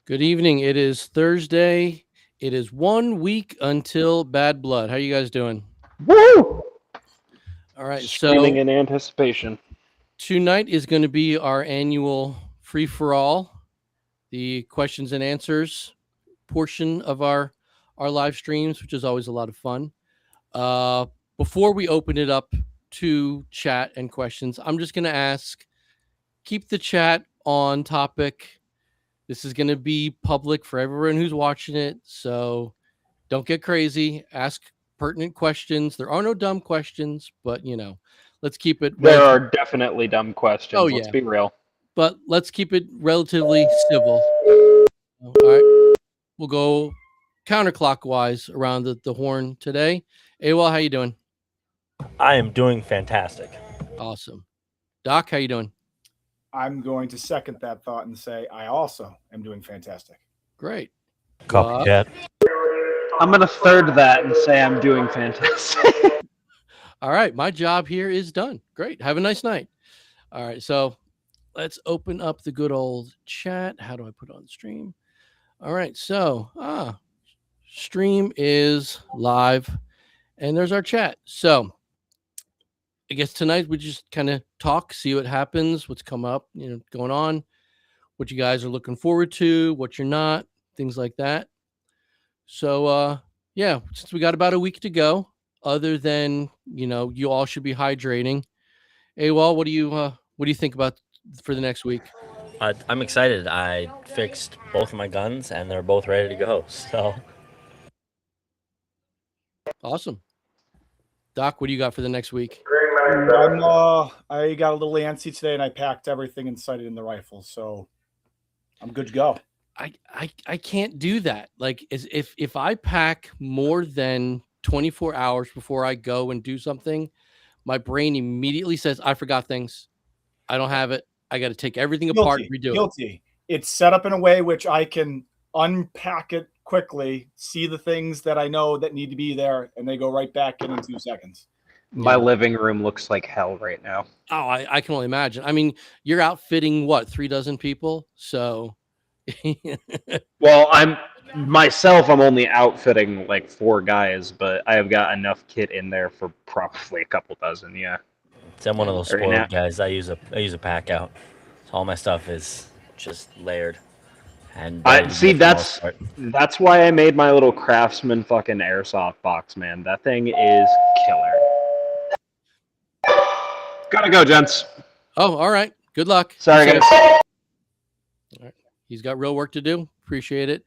Good evening. It is Thursday. It is 1 week until Bad Blood. How you guys doing? Woo! All right. Screaming So in anticipation. tonight is going to be our annual free for all, the questions and answers portion of our live streams, which is always a lot of fun. Uh, Before we open it up to chat and questions, I'm just going to ask, keep the chat on topic. This is going to be public for everyone who's watching it. So don't get crazy. Ask pertinent questions. There are no dumb questions, but let's keep it There relative. are definitely dumb Oh questions. Let's yeah, be real. but let's keep it relatively civil. All right, we'll go counterclockwise around the horn today. AWOL, how you doing? I am doing fantastic. Awesome. Doc, how you doing? I'm going to second that thought and say I also am doing fantastic. Great. Copycat. I'm going to third that and say I'm doing fantastic. All right, my job here is done. Great. Have a nice night. All right, so let's open up the good old chat. How do I put on stream? All right, so stream is live, and there's our chat. So I guess tonight we just kind of talk, see what happens, what's come up, going on, what you guys are looking forward to, what you're not, things like that. So yeah, since we got about a week to go, other than you all should be hydrating. AWOL, what do you think about for the next week? I'm excited. I fixed both of my guns and they're both ready to go. So Awesome. Doc, what do you got for the next week? I got a little antsy today, and I packed everything and sighted in the rifle, so I'm good to go. I can't do that. Like, if I pack more than 24 hours before I go and do something, my brain immediately says I forgot things. I don't have it. I got to take everything apart and redo it. Guilty. It's set up in a way which I can unpack it quickly, see the things that I know that need to be there, and they go right back in 2 seconds. My living room looks like hell right now. Oh, I can only imagine. I mean, you're outfitting what, 3 dozen people? So Well, I'm only outfitting like 4 guys, but I have got enough kit in there for probably a couple dozen. Yeah. I'm one of those Right spoiled now. guys. I use a pack out. So all my stuff is just layered. And ready to See, go for the most part. that's why I made my little Craftsman fucking airsoft box, man. That thing is killer. Gotta go, gents. Oh, all right. Good luck. Sorry, Be safe. guys. All right. He's got real work to do. Appreciate it.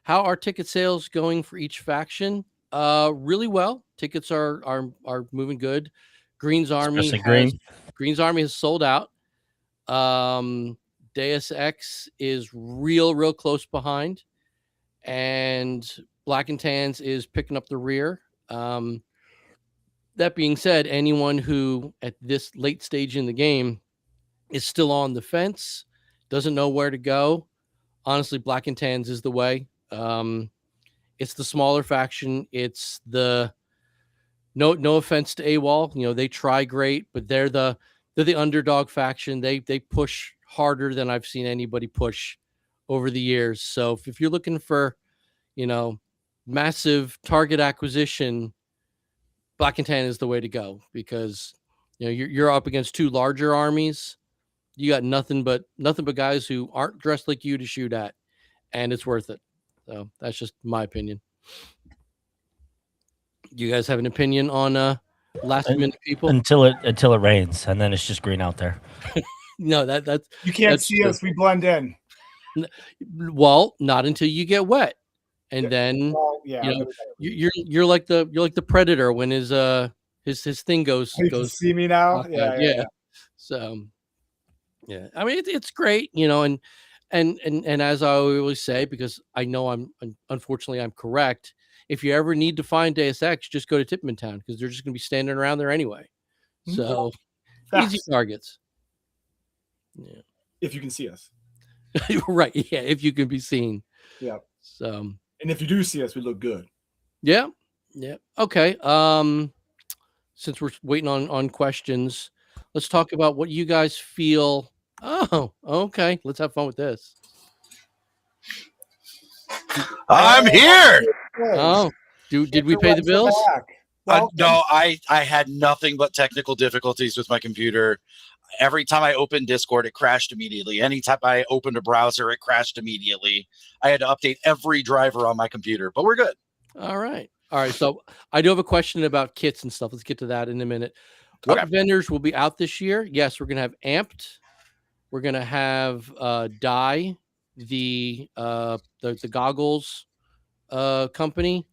How are ticket sales going for each faction? Really well. Tickets are moving good. Green's Army Especially Green's Army has sold out. Deus Ex is real close behind, and Black and Tans is picking up the rear. That being said, anyone who at this late stage in the game is still on the fence, doesn't know where to go, honestly, Black and Tans is the way. It's the smaller faction. It's the no offense to AWOL, they try great, but they're the underdog faction. They push harder than I've seen anybody push over the years. So if you're looking for, massive target acquisition, Black and Tan is the way to go, because you're up against two larger armies. You got nothing but guys who aren't dressed like you to shoot at, and it's worth it. So that's just my opinion. You guys have an opinion on last minute people? until it rains, and then it's just green out there. No, that's You can't that's see true. us; we blend in. Well, not until you get wet, and then Well, yeah, you're like the predator when his thing goes you can see me now. outside. Yeah. So yeah, I mean it's great, and as I always say, because I know unfortunately I'm correct. If you ever need to find Deus Ex, just go to Tipman Town, because they're just going to be standing around there anyway. So easy Facts. targets. Yeah. If you can see us. Right. Yeah. If you can be seen. Yeah. So, and if you do see us, we look good. Yeah. Yeah. Okay. Since we're waiting on questions, let's talk about what you guys feel. Oh, okay. Let's have fun with this. I'm here. Oh, did we pay the bills? No, I had nothing but technical difficulties with my computer. Every time I opened Discord, it crashed immediately. Anytime I opened a browser, it crashed immediately. I had to update every driver on my computer, but we're good. All right. So I do have a question about kits and stuff. Let's get to that in a minute. What vendors will be out this year? Yes, we're going to have Amped. We're going to have Dye, the goggles company.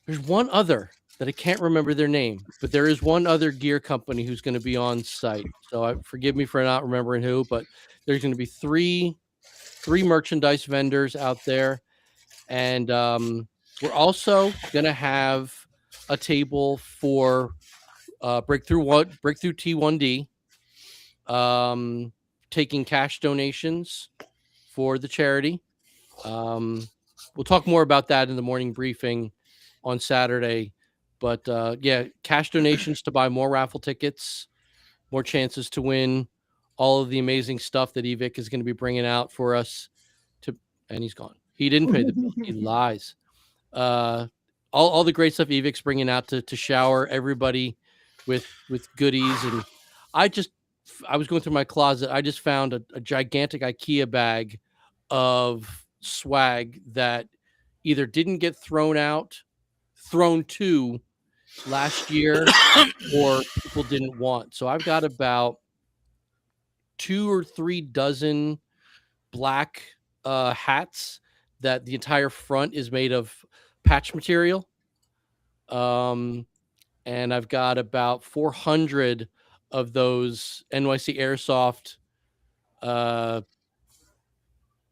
There's one other that I can't remember their name, but there is one other gear company who's going to be on site. So forgive me for not remembering who, but there's going to be three merchandise vendors out there, and we're also going to have a table for Breakthrough T1D, taking cash donations for the charity. We'll talk more about that in the morning briefing on Saturday. But cash donations to buy more raffle tickets, more chances to win all of the amazing stuff that Evic is going to be bringing out for us. And he's gone. He didn't pay the bill. He lies. All the great stuff Evic's bringing out to shower everybody with goodies. And I was going through my closet. I just found a gigantic IKEA bag of swag that either didn't get thrown to last year or people didn't want. So I've got about 2 or 3 dozen black hats that the entire front is made of patch material. And I've got about 400 of those NYC Airsoft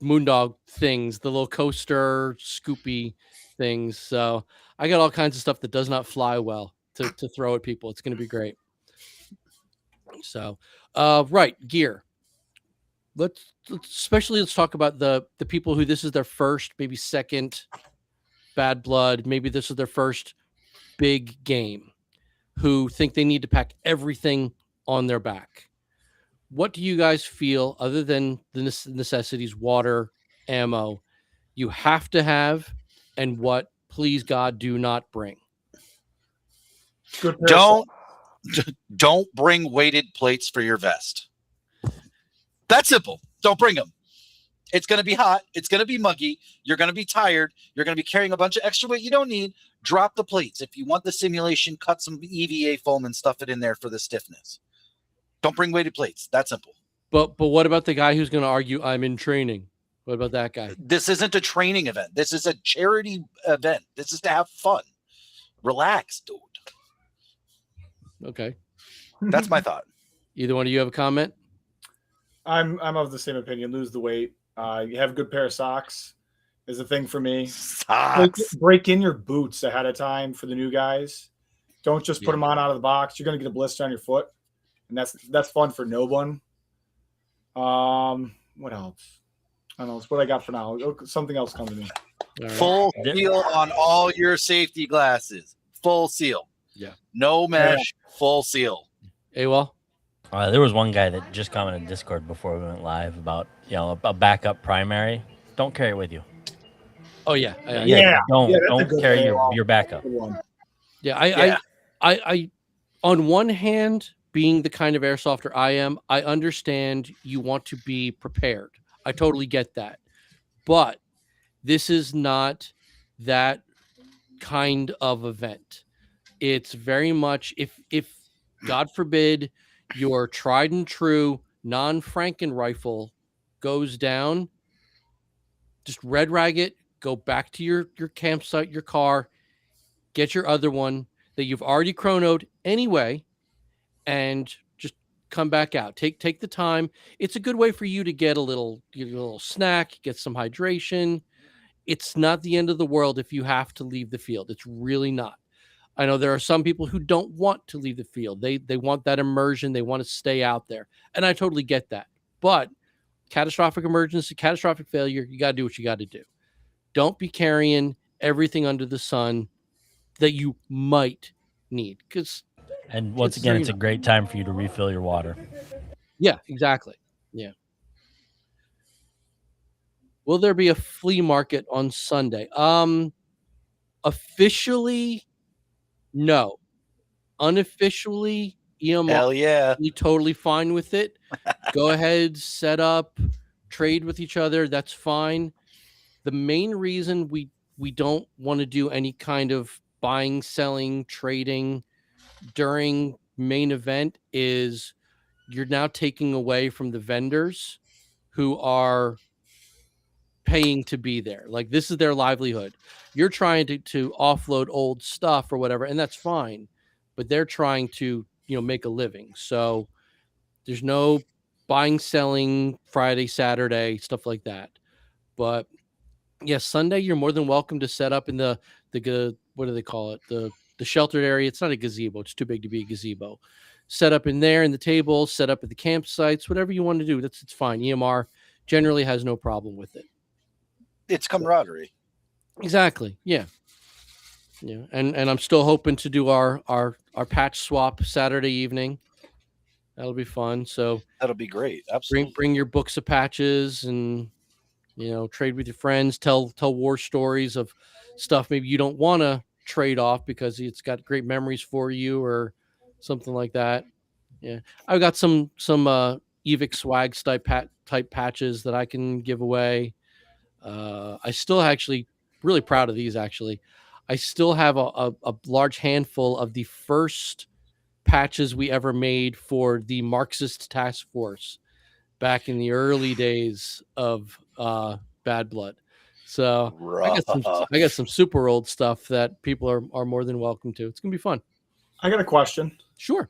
Moondog things, the little coaster scoopy things. So I got all kinds of stuff that does not fly well to throw at people. It's going to be great. So, gear. Let's talk about the people who this is their first, maybe second Bad Blood. Maybe this is their first big game, who think they need to pack everything on their back. What do you guys feel, other than the necessities, water, ammo, you have to have, and what, please God, do not bring? Don't bring weighted plates for your vest. That's simple. Don't bring them. It's going to be hot. It's going to be muggy. You're going to be tired. You're going to be carrying a bunch of extra weight you don't need. Drop the plates. If you want the simulation, cut some EVA foam and stuff it in there for the stiffness. Don't bring weighted plates. That simple. But what about the guy who's going to argue I'm in training? What about that guy? This isn't a training event. This is a charity event. This is to have fun. Relax, dude. Okay. That's my thought. Either one of you have a comment? I'm of the same opinion. Lose the weight. You have a good pair of socks is a thing for me. Socks. Break in your boots ahead of time for the new guys. Don't just put them on out of the box. You're going to get a blister on your foot, and that's fun for no one. What else? I don't know. That's what I got for now. Something else come to me. Right. Full seal on all your safety glasses. Full seal. Yeah. No mesh. Full seal. AWOL? There was one guy that just commented in Discord before we went live about a backup primary. Don't carry it with you. Oh yeah. Don't carry your backup. Yeah, I on one hand, being the kind of airsofter I am, I understand you want to be prepared. I totally get that. But this is not that kind of event. It's very much, if God forbid your tried and true non-Franken rifle goes down, just red rag it, go back to your campsite, your car, get your other one that you've already chronoed anyway, and just come back out. Take the time. It's a good way for you to get a little snack, get some hydration. It's not the end of the world if you have to leave the field. It's really not. I know there are some people who don't want to leave the field. They want that immersion. They want to stay out there. And I totally get that. But catastrophic emergency, catastrophic failure, you got to do what you got to do. Don't be carrying everything under the sun that you might need. And once again, it's a great time for you to refill your water. Yeah, exactly. Yeah. Will there be a flea market on Sunday? Officially, no. Unofficially, EMR Hell yeah. totally fine with it. Go ahead, set up, trade with each other. That's fine. The main reason we don't want to do any kind of buying, selling, trading during main event is you're now taking away from the vendors who are paying to be there. Like, this is their livelihood. You're trying to offload old stuff or whatever, and that's fine, but they're trying to, make a living. So there's no buying, selling Friday, Saturday, stuff like that. But yes, Sunday you're more than welcome to set up in the what do they call it? The sheltered area. It's not a gazebo. It's too big to be a gazebo. Set up in there in the tables, set up at the campsites, whatever you want to do. It's fine. EMR generally has no problem with it. It's camaraderie. Exactly. Yeah. Yeah. And I'm still hoping to do our patch swap Saturday evening. That'll be fun. So That'll be great. Absolutely. bring your books of patches and trade with your friends, tell war stories of stuff maybe you don't want to trade off because it's got great memories for you or something like that. Yeah. I've got some Evic swag type patches that I can give away. I still actually really proud of these. Actually, I still have a large handful of the first patches we ever made for the Marxist Task Force back in the early days of Bad Blood. So I got some super old stuff that people are more than welcome to. It's gonna be fun. I got a question. Sure.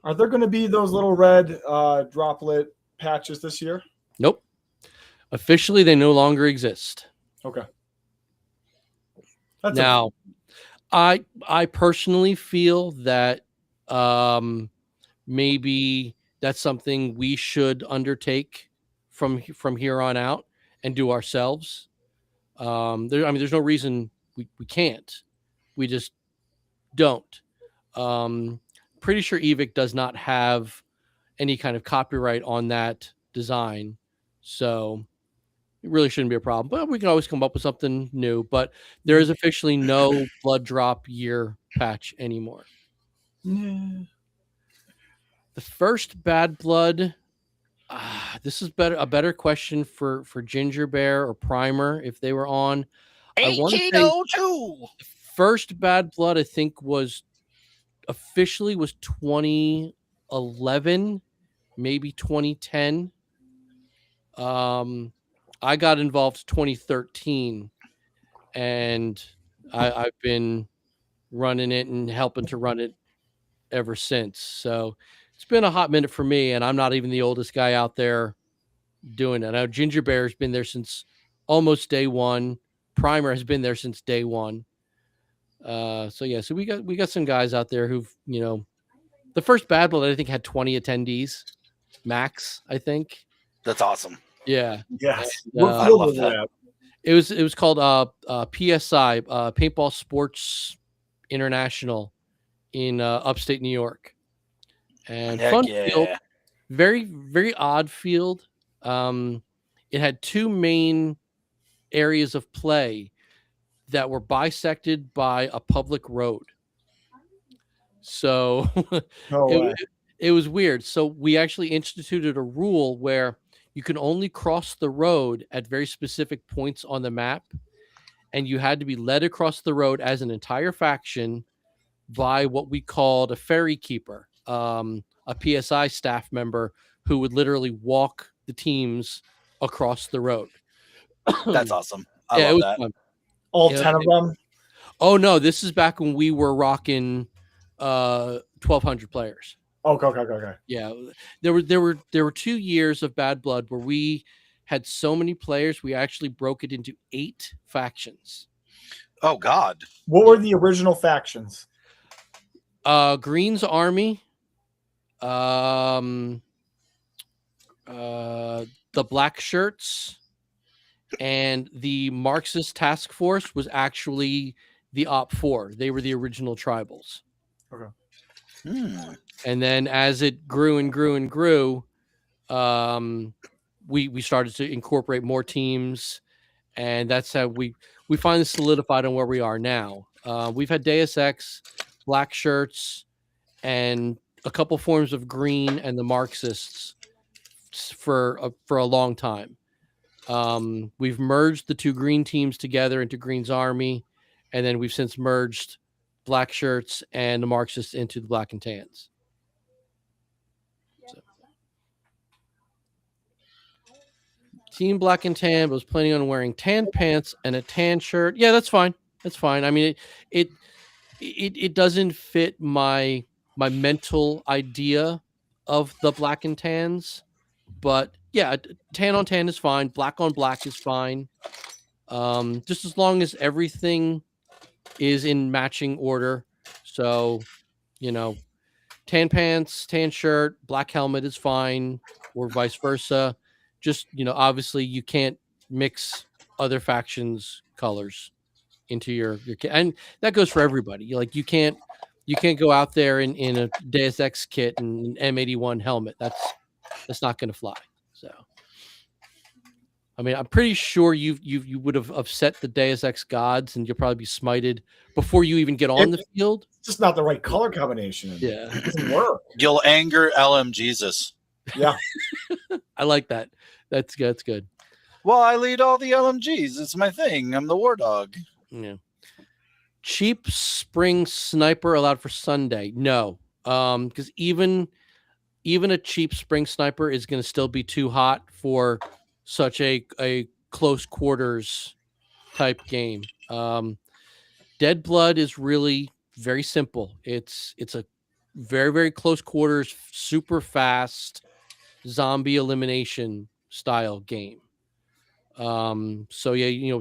Are there going to be those little red droplet patches this year? Nope. Officially, they no longer exist. Okay. Now, I personally feel that maybe that's something we should undertake from here on out and do ourselves. There's no reason we can't. We just don't. Pretty sure Evic does not have any kind of copyright on that design, so it really shouldn't be a problem. But we can always come up with something new. But there is officially no blood drop year patch anymore. Yeah. The first Bad Blood. This is a better question for Ginger Bear or Primer if they were on. I want to say the first Bad Blood I think was officially was 2011, maybe 2010. I got involved 2013, and I've been running it and helping to run it ever since. So it's been a hot minute for me, and I'm not even the oldest guy out there doing it. Now Ginger Bear's been there since almost day one. Primer has been there since day one. So we got some guys out there who've, the first Bad Blood I think had 20 attendees max, I think. That's awesome. Yeah. Yes. And, I love that. It was called PSI, Paintball Sports International in upstate New York. And Heck fun yeah. field, very, very odd field. It had two main areas of play that were bisected by a public road. So it was weird. So we actually instituted a rule where you can only cross the road at very specific points on the map, and you had to be led across the road as an entire faction by what we called a ferry keeper, a PSI staff member who would literally walk the teams across the road. That's awesome. I love that. Fun. All 10 of them? Oh no, this is back when we were rocking 1,200 players. Okay. Yeah, there were 2 years of Bad Blood where we had so many players we actually broke it into 8 factions. Oh God! What were the original factions? Green's Army, the Black Shirts, and the Marxist Task Force was actually the Op 4. They were the original tribals. Okay. And then as it grew and grew and grew, we started to incorporate more teams, and that's how we finally solidified on where we are now. We've had Deus Ex, black shirts, and a couple forms of green and the Marxists for a long time. We've merged the two green teams together into Green's Army, and then we've since merged black shirts and the Marxists into the black and tans. So. Team black and tan was planning on wearing tan pants and a tan shirt. Yeah, that's fine. That's fine. I mean, it doesn't fit my mental idea of the black and tans, but yeah, tan on tan is fine. Black on black is fine. Just as long as everything is in matching order. So, tan pants, tan shirt, black helmet is fine, or vice versa. Just, obviously you can't mix other factions' colors into your and that goes for everybody. You can't go out there in a Deus Ex kit and an M81 helmet. That's not going to fly. So, I mean, I'm pretty sure you would have upset the Deus Ex gods, and you'll probably be smited before you even get on the field. It's just not the right color combination. Yeah, it doesn't work. You'll anger LM Jesus. Yeah, I like that. That's good. That's good. Well, I lead all the LMGs. It's my thing. I'm the war dog. Yeah. Cheap spring sniper allowed for Sunday? No, because even a cheap spring sniper is going to still be too hot for such a close quarters type game. Dead Blood is really very simple. It's a very, very close quarters, super fast zombie elimination style game. So yeah,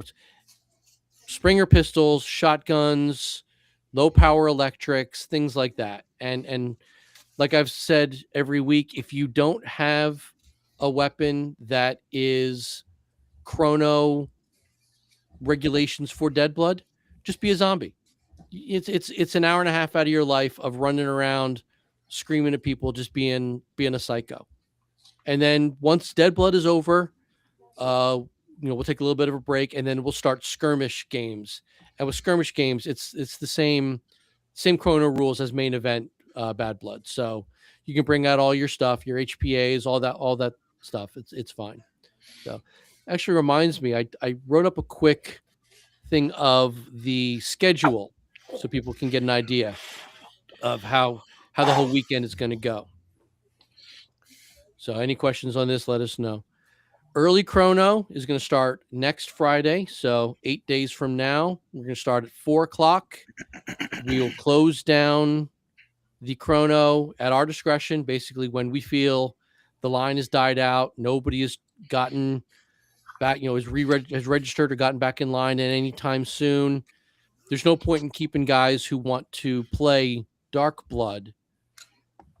Springer pistols, shotguns, low power electrics, things like that. And like I've said every week, if you don't have a weapon that is chrono regulations for Dead Blood, just be a zombie. It's an hour and a half out of your life of running around screaming at people, just being a psycho. And then once Dead Blood is over, we'll take a little bit of a break, and then we'll start skirmish games. And with skirmish games, it's the same chrono rules as main event Bad Blood. So you can bring out all your stuff, your HPAs, all that stuff. It's fine. So actually reminds me, I wrote up a quick thing of the schedule so people can get an idea of how the whole weekend is going to go. So any questions on this, let us know. Early chrono is going to start next Friday. So 8 days from now, we're going to start at 4:00. We will close down the chrono at our discretion. Basically, when we feel the line has died out, nobody has gotten back, has registered or gotten back in line at any time soon. There's no point in keeping guys who want to play Dark Blood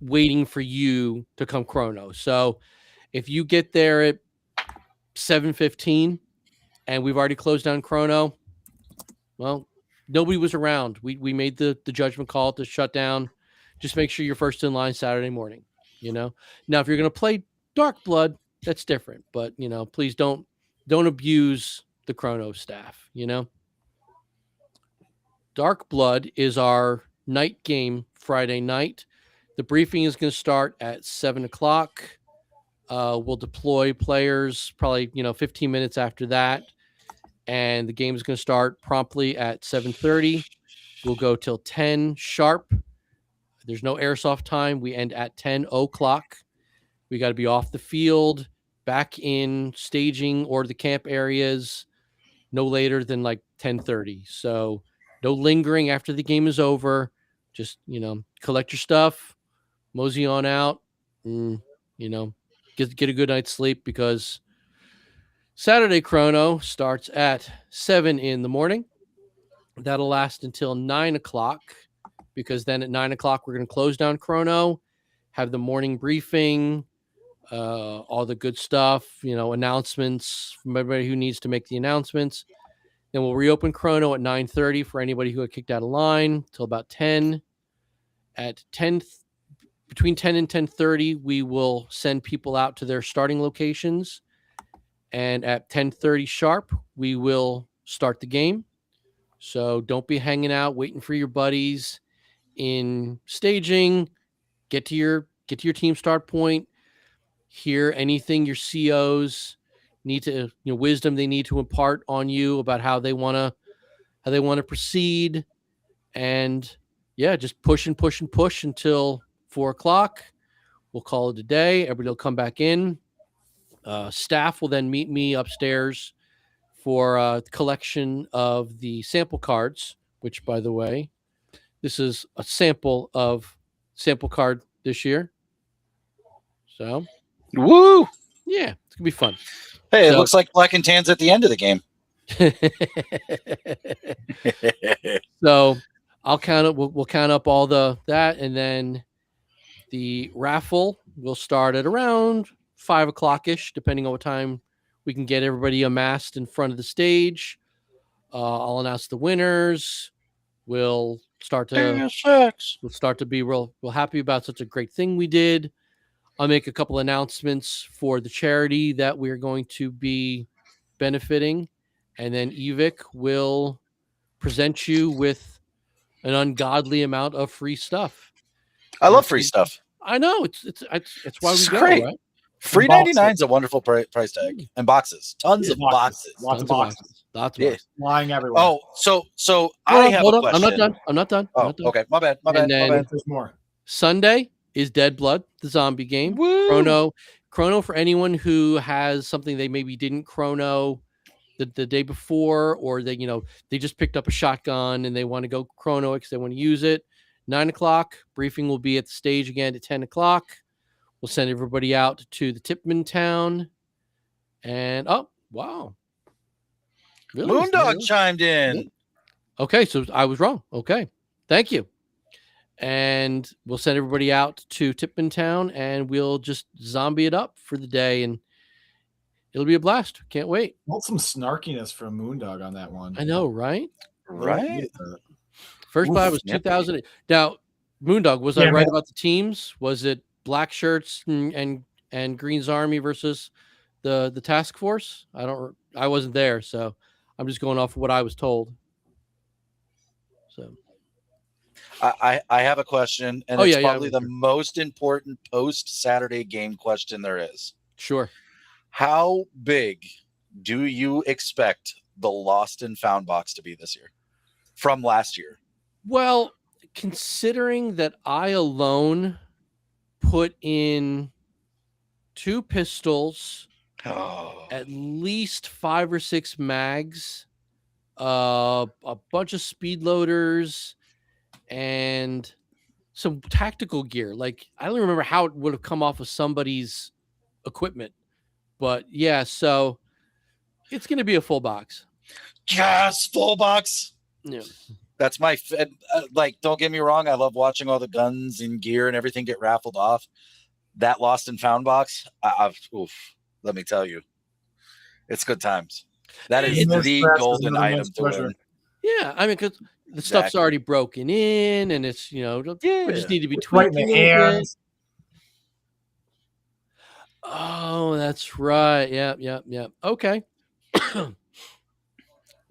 waiting for you to come chrono. So if you get there at 7:15 and we've already closed down chrono, well, nobody was around. We made the judgment call to shut down. Just make sure you're first in line Saturday morning. Now if you're going to play Dark Blood, that's different, but please don't abuse the chrono staff. Dark Blood is our night game Friday night. The briefing is going to start at 7:00. We'll deploy players probably 15 minutes after that, and the game is going to start promptly at 7:30. We'll go till 10 sharp. There's no airsoft time. We end at 10:00. We got to be off the field, back in staging or the camp areas no later than like 10:30. So no lingering after the game is over. Just collect your stuff, mosey on out, and get a good night's sleep, because Saturday chrono starts at 7 in the morning. That'll last until 9:00, because then at 9:00 we're going to close down chrono, have the morning briefing, all the good stuff, announcements from everybody who needs to make the announcements. Then we'll reopen chrono at 9:30 for anybody who got kicked out of line till about 10. At 10, between 10 and 10:30, we will send people out to their starting locations. And at 10:30 sharp, we will start the game. So don't be hanging out waiting for your buddies in staging. Get to your team start point. Hear anything your COs need to, wisdom they need to impart on you about how they want to proceed. And yeah, just push and push and push until 4:00. We'll call it a day. Everybody will come back in. Staff will then meet me upstairs for collection of the sample cards, which, by the way, this is a sample card this year. So, Woo! yeah, it's gonna be fun. Hey, it looks like Black and Tan's at the end of the game. So I'll count up. We'll count up all that, and then the raffle will start at around 5:00 ish, depending on what time we can get everybody amassed in front of the stage. I'll announce the winners. We'll start to be real happy about such a great thing we did. I'll make a couple announcements for the charity that we're going to be benefiting, and then Evic will present you with an ungodly amount of free stuff. I love free stuff. I know it's why we go, great. right? Free 99 is a wonderful price tag, and boxes, tons of boxes, lots of boxes, flying everywhere. Oh, so I have a question. I'm not done. Oh, okay, my bad. There's more. Sunday is Dead Blood, the zombie game. Woo! Chrono for anyone who has something they maybe didn't chrono the day before, or they just picked up a shotgun and they want to go chrono because they want to use it. 9:00 briefing will be at the stage again at 10:00. We'll send everybody out to the Tipman town. And oh wow, really? Moondog chimed in. Okay, so I was wrong. Okay, thank you. And we'll send everybody out to Tipman town, and we'll just zombie it up for the day, and it'll be a blast. Can't wait. Want some snarkiness from Moondog on that one. I know, right? Right. First buy was 2008. Now, Moondog, was I right about the teams? Was it Black Shirts and Green's Army versus the task force? I wasn't there, so I'm just going off of what I was told. So I have a question, and it's probably the most important post-Saturday game question there is. Sure. How big do you expect the Lost and Found box to be this year from last year? Well, considering that I alone put in 2 pistols, at least 5 or 6 mags, a bunch of speed loaders, and some tactical gear. Like, I don't remember how it would have come off of somebody's equipment, but yeah, so it's going to be a full box. Yes, full box. Yeah. That's my don't get me wrong, I love watching all the guns and gear and everything get raffled off. That Lost and Found box, let me tell you, it's good times. That is the golden item to win. Yeah, I mean, because the stuff's already broken in, and it's we just need to be tweaking the hands. Oh, that's right. Yeah. Okay.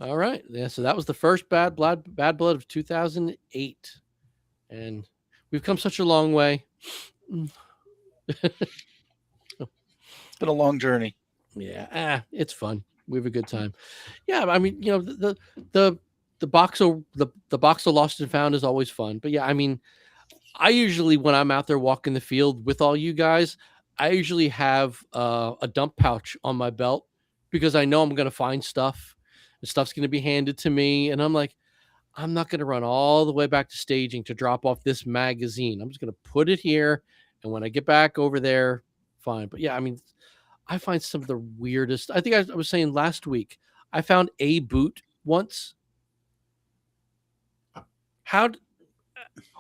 All right. Yeah. So that was the first Bad Blood of 2008, and we've come such a long way. It's been a long journey. Yeah. It's fun. We have a good time. Yeah. I mean, the box of Lost and Found is always fun. But yeah, I mean, I usually, when I'm out there walking the field with all you guys, I usually have a dump pouch on my belt because I know I'm going to find stuff. The stuff's going to be handed to me. And I'm like, I'm not going to run all the way back to staging to drop off this magazine. I'm just going to put it here. And when I get back over there, fine. But yeah, I mean, I find some of the weirdest. I think I was saying last week, I found a boot once. How?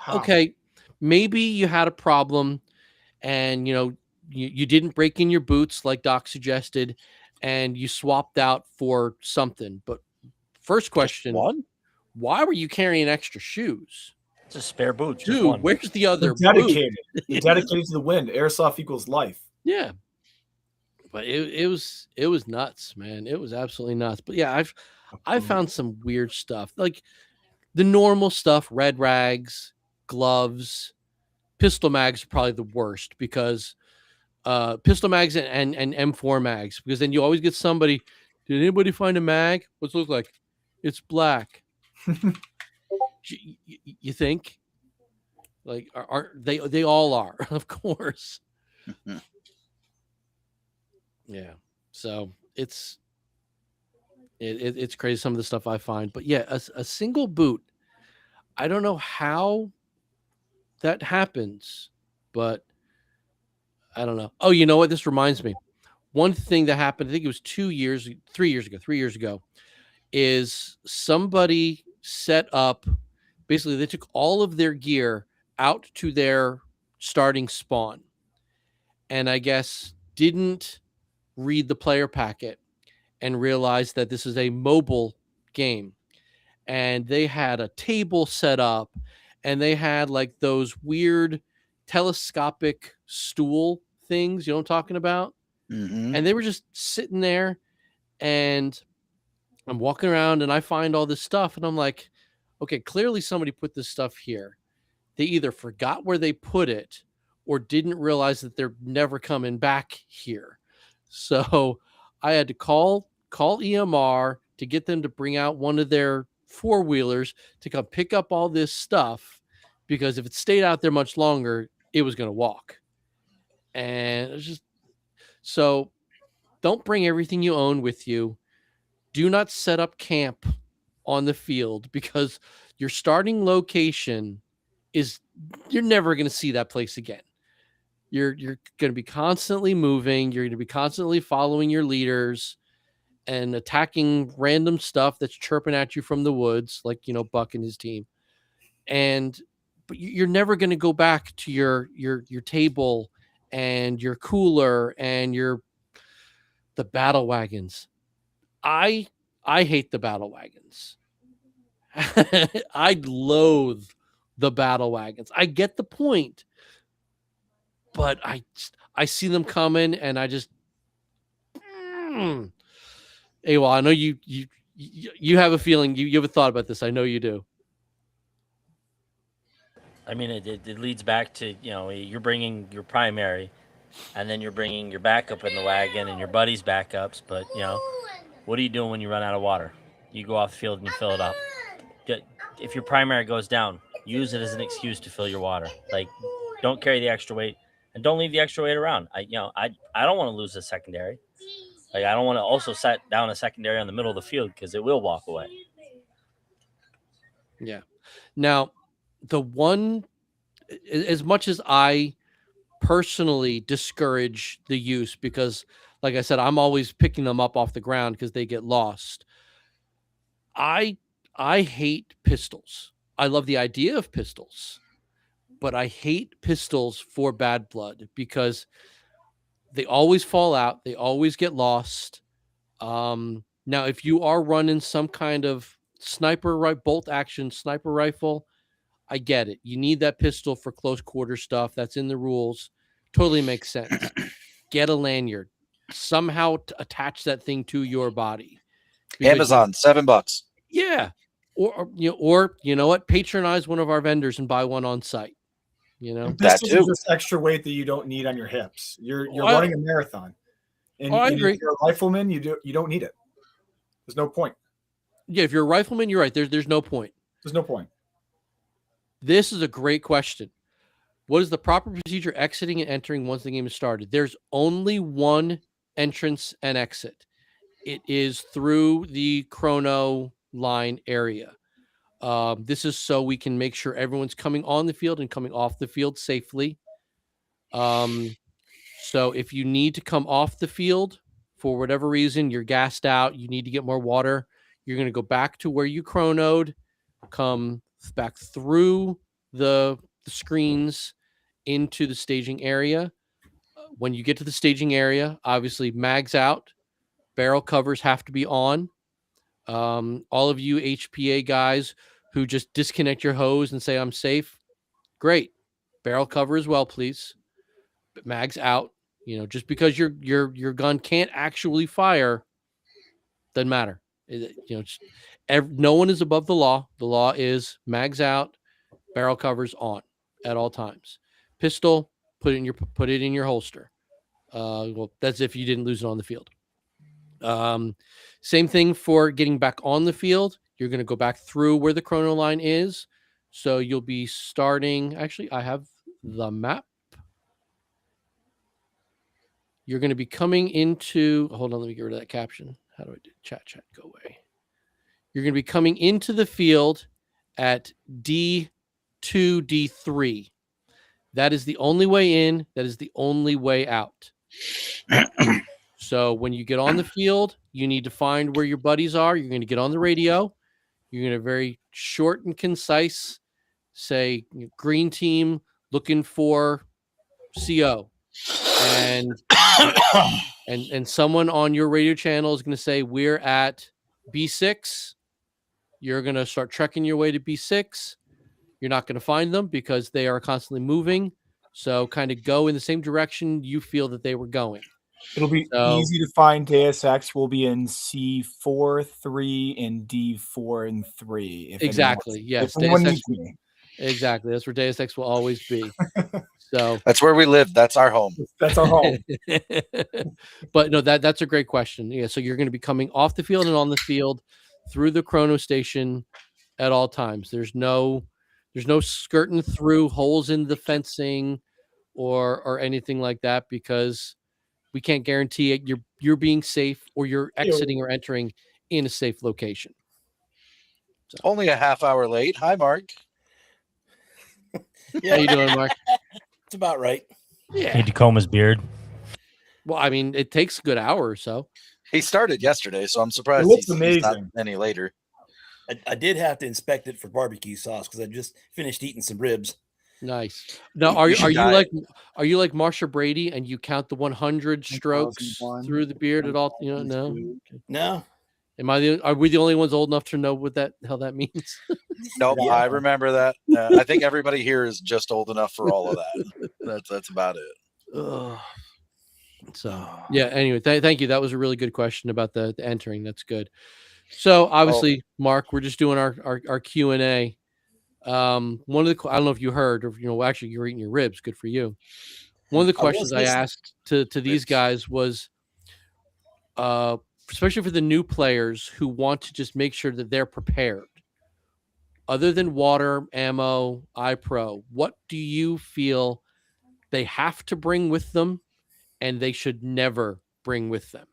Okay, maybe you had a problem and you didn't break in your boots like Doc suggested, and you swapped out for something. But first question, why were you carrying extra shoes? It's a spare boot. Dude, where's the other dedicated? Dedicated to the wind. Airsoft equals life. Yeah. but it was nuts, man. It was absolutely nuts. But yeah, I've found some weird stuff, like the normal stuff: red rags, gloves, pistol mags are probably the worst, because pistol mags and M4 mags, because then you always get somebody. Did anybody find a mag? What's it look like? It's black. You think? Like, are they? They all are, of course. Yeah. So it's crazy, some of the stuff I find. But yeah, a single boot. I don't know how that happens, but I don't know. Oh, you know what? This reminds me. One thing that happened, I think it was 3 years ago, is somebody set up, basically they took all of their gear out to their starting spawn, and I guess didn't read the player packet and realized that this is a mobile game. And they had a table set up, and they had like those weird telescopic stool things, you know what I'm talking about? Mm-hmm. And they were just sitting there, and I'm walking around and I find all this stuff, and I'm like, okay, clearly somebody put this stuff here. They either forgot where they put it or didn't realize that they're never coming back here. So I had to call EMR to get them to bring out one of their four-wheelers to come pick up all this stuff, because if it stayed out there much longer, it was going to walk. And it's just, so don't bring everything you own with you. Do not set up camp on the field, because your starting location is, you're never going to see that place again. You're going to be constantly moving. You're going to be constantly following your leaders and attacking random stuff that's chirping at you from the woods, like, you know, Buck and his team. But you're never going to go back to your table and your cooler and the battle wagons. I hate the battle wagons. I loathe the battle wagons. I get the point, but I see them coming, and I just. Hey, well, I know you have a feeling. You have a thought about this. I know you do. I mean, it leads back to, you know, you're bringing your primary, and then you're bringing your backup in the wagon and your buddy's backups. But, you know, what are you doing when you run out of water? You go off the field and you fill it up. If your primary goes down, use it as an excuse to fill your water. Like, don't carry the extra weight, and don't leave the extra weight around. I don't want to lose a secondary. Like, I don't want to also set down a secondary on the middle of the field, because it will walk away. Yeah. Now, the one, as much as I personally discourage the use, because like I said, I'm always picking them up off the ground because they get lost. I hate pistols. I love the idea of pistols, but I hate pistols for bad blood, because they always fall out. They always get lost. Now, if you are running some kind of bolt action sniper rifle, I get it. You need that pistol for close quarter stuff. That's in the rules. Totally makes sense. Get a lanyard. Somehow attach that thing to your body. Amazon, $7. Yeah. Or you know what? Patronize one of our vendors and buy one on site. You know, pistols are just extra weight that you don't need on your hips. You're running a marathon, and, I and agree. if you're a rifleman, you don't need it. There's no point. Yeah, if you're a rifleman, you're right. There's no point. There's no point. This is a great question. What is the proper procedure exiting and entering once the game is started? There's only one entrance and exit. It is through the chrono line area. This is so we can make sure everyone's coming on the field and coming off the field safely. So if you need to come off the field for whatever reason, you're gassed out, you need to get more water, you're going to go back to where you chronoed, come back through the screens into the staging area. When you get to the staging area, obviously mags out, barrel covers have to be on. All of you HPA guys who just disconnect your hose and say, I'm safe, great. Barrel cover as well, please. But mags out. Just because your gun can't actually fire doesn't matter. No one is above the law. The law is mags out, barrel covers on at all times. Pistol, put it in your holster. Well, that's if you didn't lose it on the field. Same thing for getting back on the field. You're going to go back through where the chrono line is. So you'll be starting. Actually, I have the map. You're going to be coming into. Hold on, let me get rid of that caption. How do I do chat? Go away. You're going to be coming into the field at D2, D3. That is the only way in. That is the only way out. So when you get on the field, you need to find where your buddies are. You're going to get on the radio. You're going to very short and concise say green team looking for CO. And someone on your radio channel is going to say, we're at B6. You're going to start trekking your way to B6. You're not going to find them because they are constantly moving. So kind of go in the same direction you feel that they were going. It'll be easy to find. Deus Ex will be in C4, 3, and D4 and 3. Exactly. Yes. Exactly. That's where Deus Ex will always be. So that's where we live. That's our home. That's our home. But no, that's a great question. Yeah. So you're going to be coming off the field and on the field through the chrono station at all times. There's no skirting through holes in the fencing or anything like that, because we can't guarantee it. You're being safe, or you're exiting or entering in a safe location. So. Only a half hour late. Hi, Mark. Yeah. How you doing, Mark? It's about right. Yeah. Need to comb his beard. Well, I mean, it takes a good hour or so. He started yesterday, so I'm surprised he's not any later. I did have to inspect it for barbecue sauce because I just finished eating some ribs. Nice. Now, are you like Marsha Brady and you count the 100 strokes through the beard at all? No. No. Are we the only ones old enough to know what the hell that means? Nope, yeah. I remember that. I think everybody here is just old enough for all of that. That's about it. So yeah. Anyway, thank you. That was a really good question about the entering. That's good. So obviously, Mark, we're just doing our Q&A. One of the I don't know if you heard, or actually you're eating your ribs. Good for you. One of the questions I asked to these guys was, especially for the new players who want to just make sure that they're prepared. Other than water, ammo, iPro, what do you feel they have to bring with them and they should never bring with them?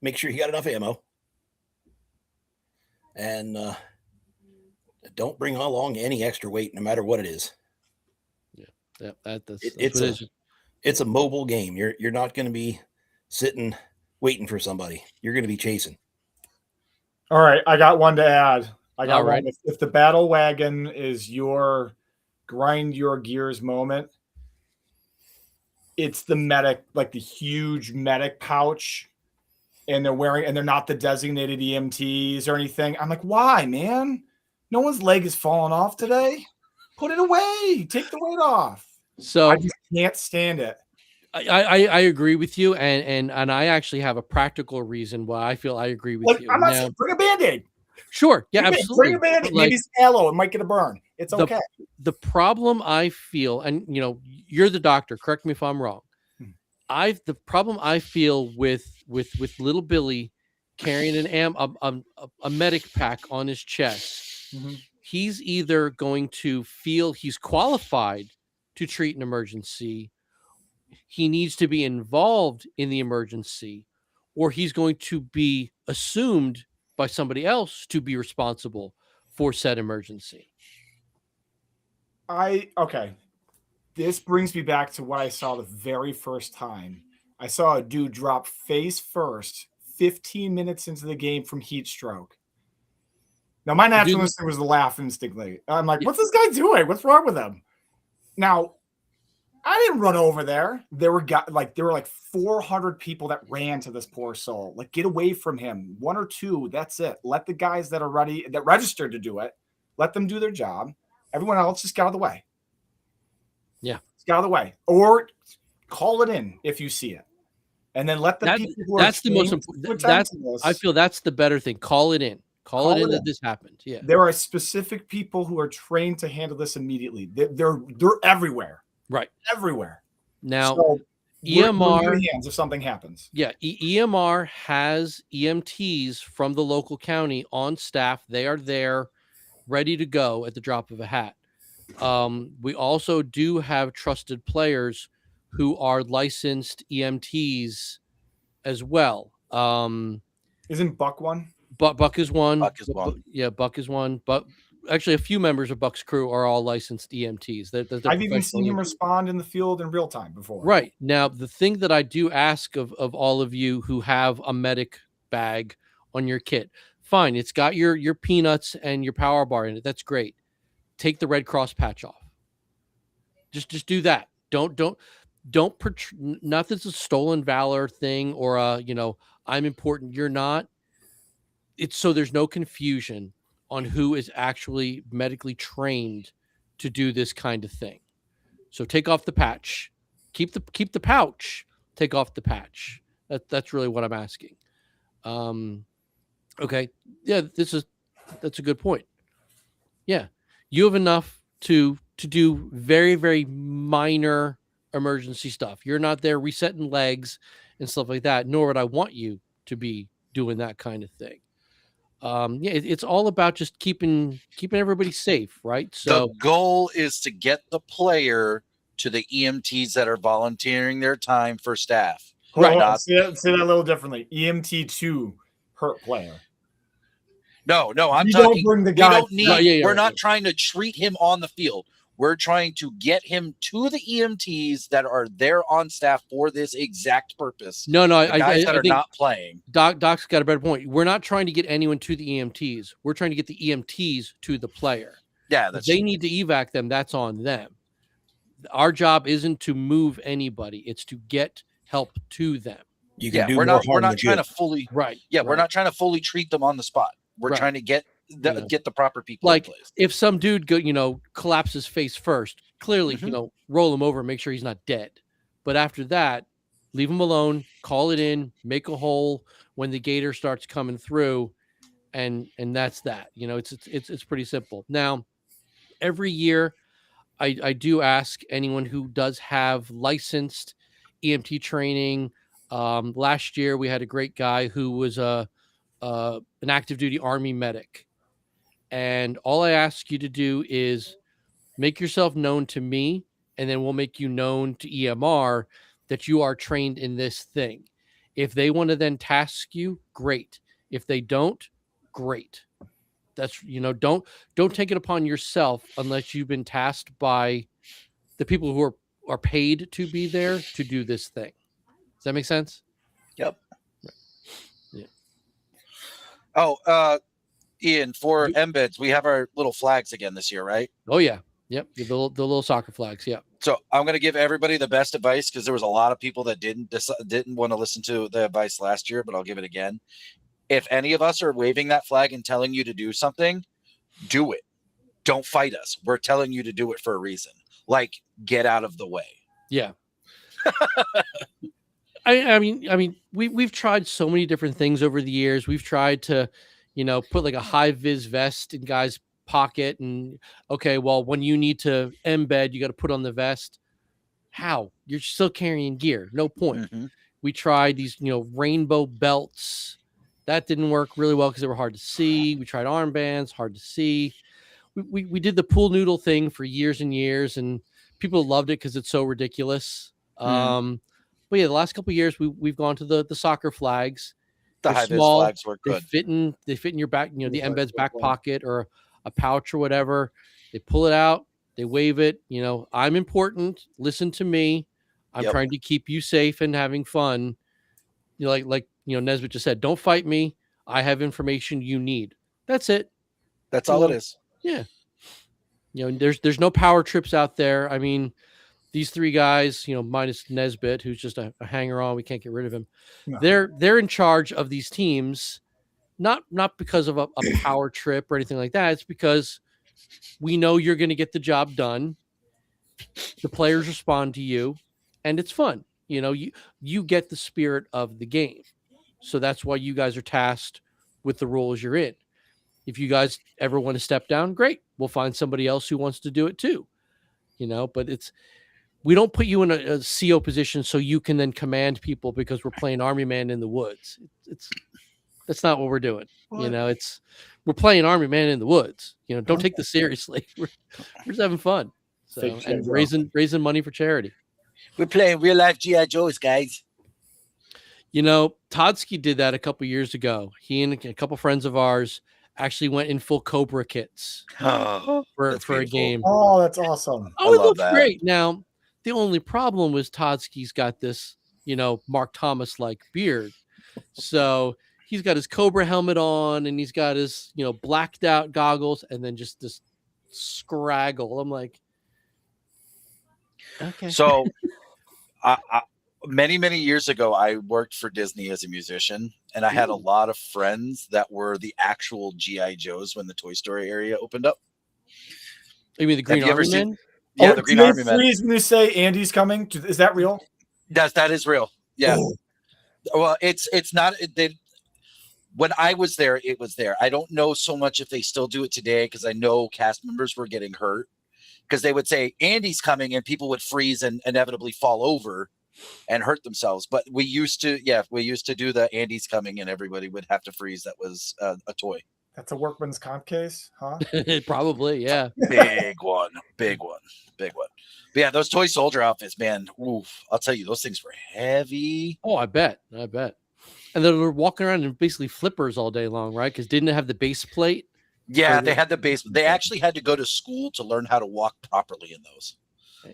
Make sure you got enough ammo. And don't bring along any extra weight, no matter what it is. Yeah, that's it's a mobile game. You're not going to be sitting waiting for somebody. You're going to be chasing. All right, I got one to add. I got one. Right. If the battle wagon is your grind your gears moment, it's the medic, like the huge medic pouch. And they're not the designated EMTs or anything. I'm like, why, man? No one's leg is falling off today. Put it away. Take the weight off. So I just can't stand it. I agree with you, and I actually have a practical reason why I feel I agree with you. I'm not saying bring a Band-Aid. Sure, yeah, absolutely. Bring a Band-Aid. Maybe some aloe and might get a burn. It's okay. The problem I feel, and you're the doctor. Correct me if I'm wrong. The problem I feel with little Billy carrying a medic pack on his chest, he's either going to feel he's qualified to treat an emergency, he needs to be involved in the emergency, or he's going to be assumed by somebody else to be responsible for said emergency. Okay. This brings me back to what I saw the very first time. I saw a dude drop face first 15 minutes into the game from heat stroke. Now, my natural instinct was to laugh instantly. I'm like, what's this guy doing? What's wrong with him? Now, I didn't run over there. There were like 400 people that ran to this poor soul. Like, get away from him. One or two, that's it. Let the guys that are ready, that registered to do it, let them do their job. Everyone else just get out of the way. Yeah. Get out of the way, or call it in if you see it, and then let the people who are that's the most trained important. to That's attend to this, I feel that's the better thing. Call it in. Call it in that this happened. Yeah. There are specific people who are trained to handle this immediately. They're everywhere. Right. Everywhere. Now, So we're in EMR good hands if something happens. Yeah, EMR has EMTs from the local county on staff. They are there, ready to go at the drop of a hat. We also do have trusted players who are licensed EMTs as well. Isn't Buck one? Buck is one. Buck is one. Yeah, Buck is one. But actually, a few members of Buck's crew are all licensed EMTs. They're I've even seen him EMTs. respond in the field in real time before. Right. Now, the thing that I do ask of all of you who have a medic bag on your kit, fine, it's got your peanuts and your power bar in it. That's great. Take the Red Cross patch off. Just do that. Don't not that it's a stolen valor thing or I'm important, you're not. It's so there's no confusion on who is actually medically trained to do this kind of thing. So take off the patch. Keep the pouch. Take off the patch. That's really what I'm asking. Okay. Yeah, that's a good point. Yeah. You have enough to do very, very minor emergency stuff. You're not there resetting legs and stuff like that, nor would I want you to be doing that kind of thing. It's all about just keeping everybody safe, right? So the goal is to get the player to the EMTs that are volunteering their time for staff. Right. Say that a little differently. EMT 2 hurt player. No, I'm you talking. Don't bring the guy. We're not trying to treat him on the field. We're trying to get him to the EMTs that are there on staff for this exact purpose. No, the guys that are not playing. Doc's got a better point. We're not trying to get anyone to the EMTs. We're trying to get the EMTs to the player. Yeah, they need to evac them. That's on them. Our job isn't to move anybody. It's to get help to them. You can do we're more not harm trying than to fully. Right. Yeah, right. we're not trying to fully treat them on the spot. We're trying to get the proper people like in place. If some dude collapses face first, clearly roll him over, make sure he's not dead. But after that, leave him alone, call it in, make a hole when the gator starts coming through, and that's that. It's pretty simple. Now, every year I do ask anyone who does have licensed EMT training. Last year we had a great guy who was an active duty Army medic. And all I ask you to do is make yourself known to me, and then we'll make you known to EMR that you are trained in this thing. If they want to then task you, great. If they don't, great. That's don't take it upon yourself unless you've been tasked by the people who are paid to be there to do this thing. Does that make sense? Yep. Right. Yeah. Oh, Ian, for embeds, we have our little flags again this year, right? Oh yeah. Yep. The little soccer flags. Yeah. So I'm going to give everybody the best advice because there was a lot of people that didn't want to listen to the advice last year, but I'll give it again. If any of us are waving that flag and telling you to do something, do it. Don't fight us. We're telling you to do it for a reason. Like, get out of the way. Yeah. I mean, we've tried so many different things over the years. We've tried to, put like a high vis vest in guys' pocket, and okay, well, when you need to embed, you got to put on the vest. How? You're still carrying gear. No point. Mm-hmm. We tried these, rainbow belts. That didn't work really well because they were hard to see. We tried armbands, hard to see. We did the pool noodle thing for years and years, and people loved it because it's so ridiculous. But yeah, the last couple of years we've gone to the soccer flags. The high vis flags work good. They fit in your back, the embed's back pocket or a pouch or whatever. They pull it out, they wave it. I'm important. Listen to me. I'm trying to keep you safe and having fun. Like Nesbitt just said, don't fight me. I have information you need. That's it. That's all it is. Yeah. There's no power trips out there. I mean, these three guys, minus Nesbitt, who's just a hanger on, we can't get rid of him. No. They're in charge of these teams, not because of a power trip or anything like that. It's because we know you're going to get the job done. the players respond to you, and it's fun. You get the spirit of the game. So that's why you guys are tasked with the roles you're in. If you guys ever want to step down, great. We'll find somebody else who wants to do it too. But we don't put you in a CO position so you can then command people because we're playing Army Man in the woods. That's not what we're doing. We're playing Army Man in the woods. Don't take this seriously. We're just having fun. So, and raising money for charity. We're playing real life G.I. Joes, guys. Todsky did that a couple years ago. He and a couple friends of ours actually went in full Cobra kits for a game. Oh, that's awesome. Oh, it looks great. Now, the only problem was Todsky's got this, Mark Thomas-like beard. So he's got his Cobra helmet on and he's got his, blacked out goggles and then just this scraggle. I'm like, okay. So many years ago, I worked for Disney as a musician, and I had a lot of friends that were the actual G.I. Joes when the Toy Story area opened up. You mean the Green Army Men? Yeah, the Green Army Men. Freeze when you say Andy's coming. Is that real? That is real. Yeah. Oh. Well, it's not. When I was there, it was there. I don't know so much if they still do it today because I know cast members were getting hurt because they would say Andy's coming and people would freeze and inevitably fall over and hurt themselves. But we used to do the Andy's coming and everybody would have to freeze. That was a toy. That's a workman's comp case, huh? Probably, yeah. Big one. But yeah, those toy soldier outfits, man. Oof, I'll tell you, those things were heavy. Oh, I bet. And they were walking around in basically flippers all day long, right? Because didn't it have the base plate? Yeah, they had the base. They actually had to go to school to learn how to walk properly in those.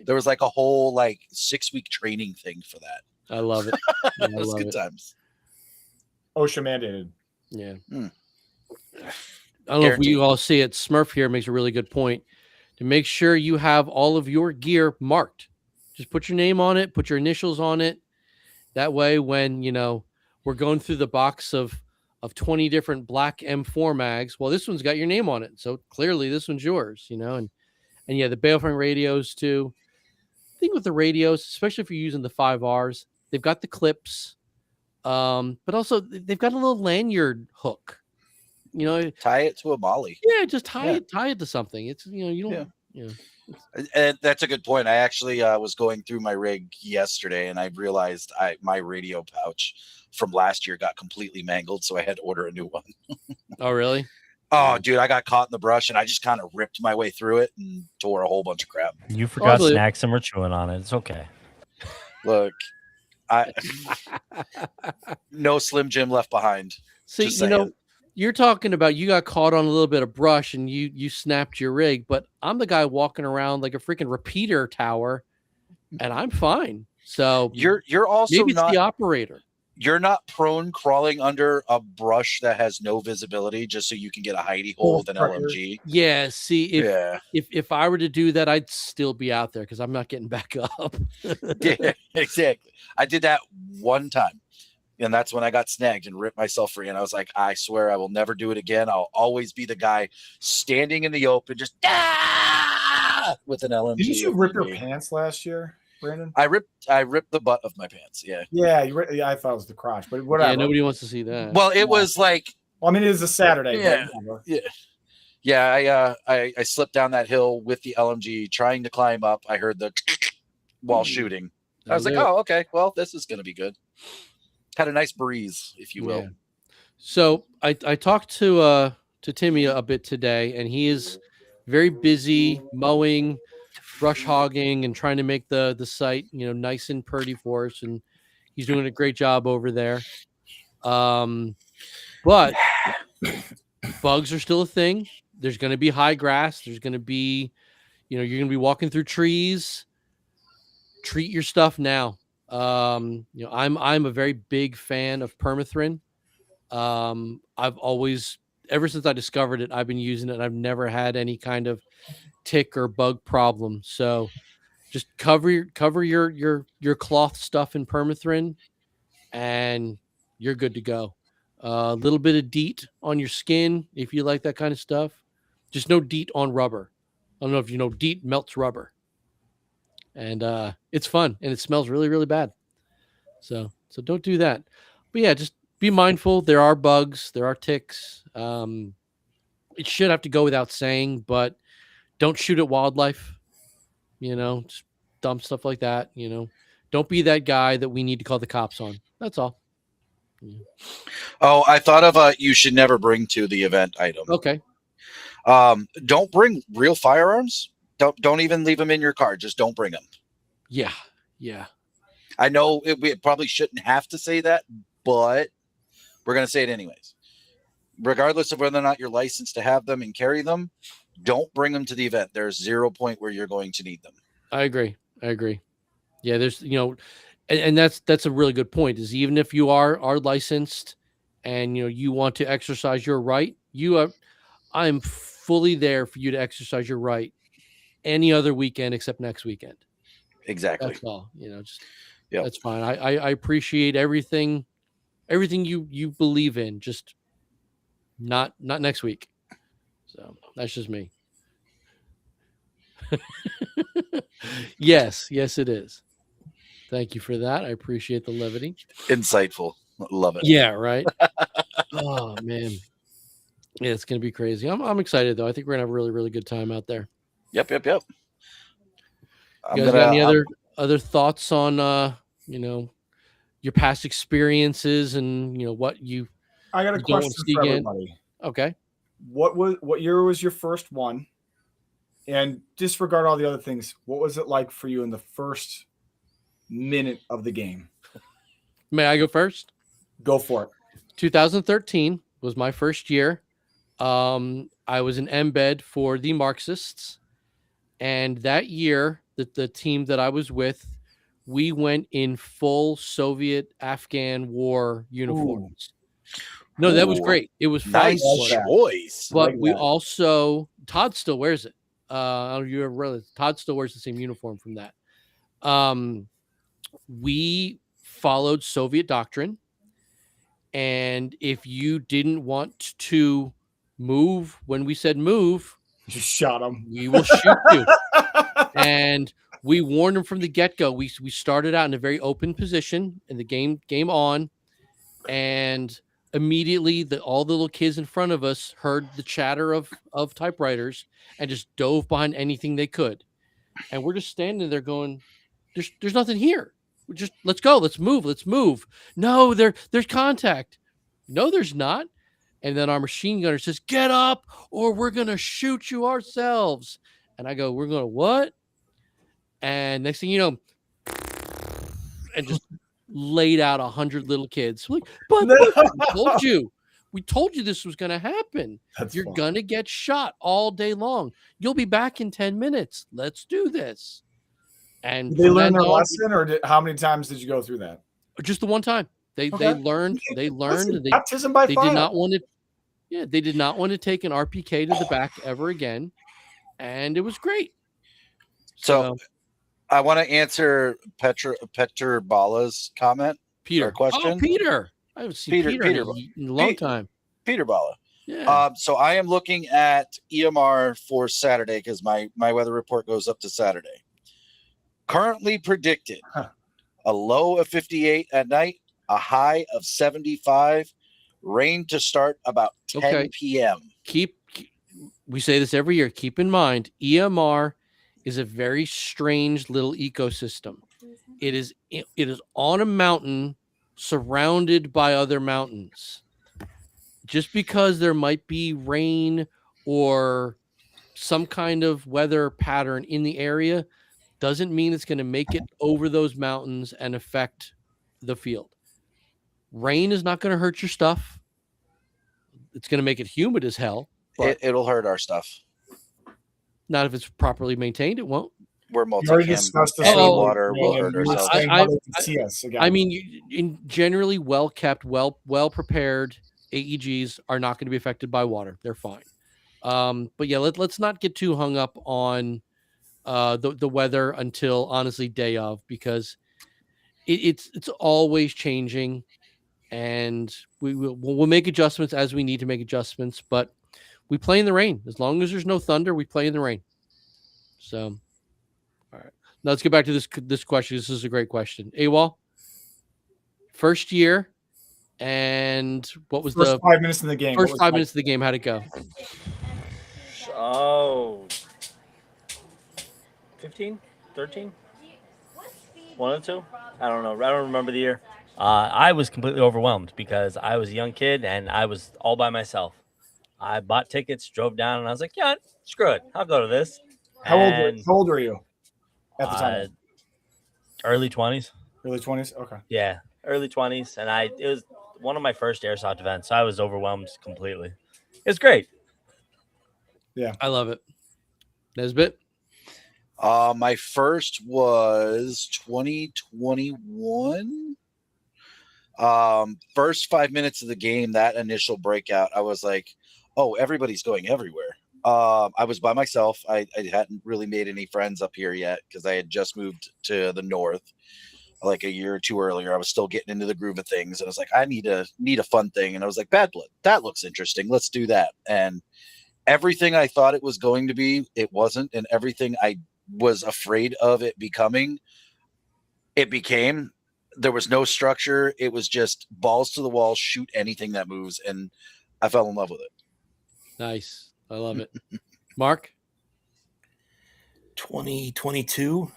There was like a whole 6-week training thing for that. I love it. It was good times. OSHA mandated. Yeah. I don't know if you all see it. Smurf here makes a really good point. To make sure you have all of your gear marked. Just put your name on it, put your initials on it. That way when, we're going through the box of 20 different black M4 mags, well, this one's got your name on it. So clearly this one's yours, and yeah, the Balefront radios too. The thing with the radios, especially if you're using the 5Rs, they've got the clips, but also they've got a little lanyard hook. Tie it to a molly. Yeah, just tie it to something. It's you don't. Yeah. And that's a good point. I actually was going through my rig yesterday, and I realized my radio pouch from last year got completely mangled, so I had to order a new one. Oh, really? Oh, dude, I got caught in the brush, and I just kind of ripped my way through it and tore a whole bunch of crap. You forgot snacks and we're chewing on it. It's okay. Look, no Slim Jim left behind. See, you're talking about you got caught on a little bit of brush and you snapped your rig, but I'm the guy walking around like a freaking repeater tower, and I'm fine. So you're also maybe it's the operator. You're not prone crawling under a brush that has no visibility just so you can get a hidey hole with an LMG. Yeah. See, if I were to do that, I'd still be out there because I'm not getting back up. Yeah, exactly. I did that one time. And that's when I got snagged and ripped myself free. And I was like, I swear I will never do it again. I'll always be the guy standing in the open, just with an LMG. Didn't you rip your pants last year, Brandon? I ripped the butt of my pants. Yeah. Yeah, I thought it was the crotch, but whatever. Yeah, nobody wants to see that. Well, it was like. Well, I mean, it is a Saturday. Yeah. Yeah. I slipped down that hill with the LMG, trying to climb up. I heard the while shooting. I was like, oh, okay. Well, this is going to be good. Had a nice breeze, if you will. Yeah. So I talked to Timmy a bit today, and he is very busy mowing, brush hogging, and trying to make the site nice and pretty for us. And he's doing a great job over there. But bugs are still a thing. There's going to be high grass. There's going to be, you're going to be walking through trees. Treat your stuff now. I'm a very big fan of permethrin. I've always, ever since I discovered it, I've been using it. I've never had any kind of tick or bug problem. So just cover your cloth stuff in permethrin and you're good to go. A little bit of DEET on your skin if you like that kind of stuff. Just no DEET on rubber. I don't know if you know DEET melts rubber. and it's fun and it smells really, really bad. So don't do that. But yeah, just be mindful. There are bugs, there are ticks. It should have to go without saying, but don't shoot at wildlife. Just dumb stuff like that. Don't be that guy that we need to call the cops on. That's all. Yeah. Oh, I thought of a you should never bring to the event item. Okay. Don't bring real firearms. Don't even leave them in your car. Just don't bring them. Yeah. I know we probably shouldn't have to say that, but we're going to say it anyways. Regardless of whether or not you're licensed to have them and carry them, don't bring them to the event. There's 0 point where you're going to need them. I agree. Yeah, there's and that's a really good point. Is even if you are licensed and you want to exercise your right, I'm fully there for you to exercise your right any other weekend except next weekend. Exactly. That's all. That's fine. I appreciate everything you believe in. Just not next week. So that's just me. Yes, it is. Thank you for that. I appreciate the levity. Insightful. Love it. Yeah, right. Oh man. Yeah, it's gonna be crazy. I'm excited though. I think we're gonna have a really, really good time out there. Yep. You guys got any other thoughts on your past experiences and what you I got a you don't want question to see for again? everybody. Okay. What year was your first one? And disregard all the other things. What was it like for you in the first minute of the game? May I go first? Go for it. 2013 was my first year. I was an embed for the Marxists, and that year, the team that I was with, we went in full Soviet Afghan war uniforms. No, that was great. It was fun. Nice choice. But we also, Todd still wears it. I don't know if you ever realized Todd still wears the same uniform from that. We followed Soviet doctrine. And if you didn't want to move when we said move, you shot him. We will shoot you. And we warned them from the get-go. We started out in a very open position in the game on, and immediately all the little kids in front of us heard the chatter of typewriters and just dove behind anything they could. And we're just standing there going, there's nothing here. Let's go. Let's move. No, there's contact. No, there's not. And then our machine gunner says, get up or we're going to shoot you ourselves. And I go, we're going to what? And next thing you know, and just laid out 100 little kids. Like, but we told you this was going to happen. You're going to get shot all day long. You'll be back in 10 minutes. Let's do this. And did they learn their lesson, or how many times did you go through that? Just the one time. They learned. Listen, baptism by fire. Did not want to. Yeah, they did not want to take an RPK to the back ever again, and it was great. So I want to answer Petr Bala's comment. Peter, question. Oh, Peter, I haven't seen Peter in a long time. Peter Bala. Yeah. So I am looking at EMR for Saturday because my weather report goes up to Saturday. Currently predicted a low of 58 at night, a high of 75, rain to start about 10 p.m. We say this every year. Keep in mind, EMR is a very strange little ecosystem. It is on a mountain surrounded by other mountains. Just because there might be rain or some kind of weather pattern in the area doesn't mean it's going to make it over those mountains and affect the field. Rain is not going to hurt your stuff. It's going to make it humid as hell. It'll hurt our stuff. Not if it's properly maintained. It won't. We're multi-cam. Water will hurt ourselves. I mean, in generally well-kept, well-prepared AEGs are not going to be affected by water. They're fine. But yeah, let's not get too hung up on the weather until honestly day of, because it's always changing, and we'll make adjustments as we need to make adjustments. But we play in the rain as long as there's no thunder. We play in the rain. So, all right, Now let's get back to this question. This is a great question. AWOL, first year, and what was First the 5 minutes in the game. first 5 minutes of the game? How'd it go? Oh, 15, 13, one or two. I don't know. I don't remember the year. I was completely overwhelmed because I was a young kid and I was all by myself. I bought tickets, drove down, and I was like, "Yeah, screw it, I'll go to this." How And old were you at the time? early 20s. Early 20s? Okay. Yeah, early 20s, and it was one of my first airsoft events, so I was overwhelmed completely. It's great. I love it. Nesbit? My first was 2021. First 5 minutes of the game, that initial breakout, I was like, oh, everybody's going everywhere. I was by myself. I hadn't really made any friends up here yet because I had just moved to the north like a year or two earlier. I was still getting into the groove of things, and I was like, I need a fun thing. And I was like, Bad Blood, that looks interesting. Let's do that. And everything I thought it was going to be, it wasn't. And everything I was afraid of it becoming, it became. There was no structure. It was just balls to the wall, shoot anything that moves. And I fell in love with it. Nice. I love it. Mark? 2022.